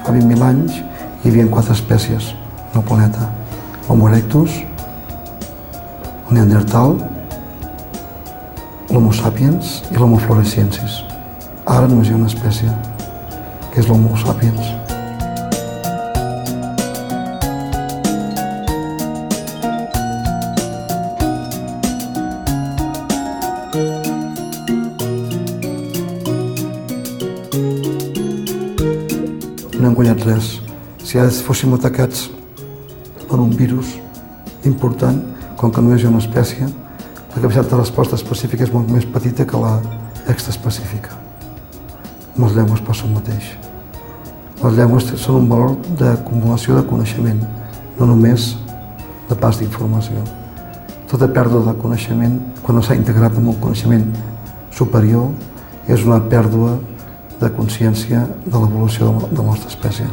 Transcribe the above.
Fa 20.000 anys hi havia 4 espècies en el planeta. L'Homo erectus, el Neandertal, l'Homo sapiens i l'Homo floresiensis. Ara només hi ha una espècie, que és l'Homo sapiens. No hem guanyat res. Si ara fóssim atacats per un virus important, com que només hi ha una espècie, la capacitat de resposta específica és molt més petita que la extraespecífica. Amb les llengües passa el mateix. Les llengües són un valor d'acumulació de coneixement, no només de pas d'informació. Tota pèrdua de coneixement, quan no s'ha integrat en un coneixement superior, és una pèrdua de consciència de l'evolució de la nostra espècie.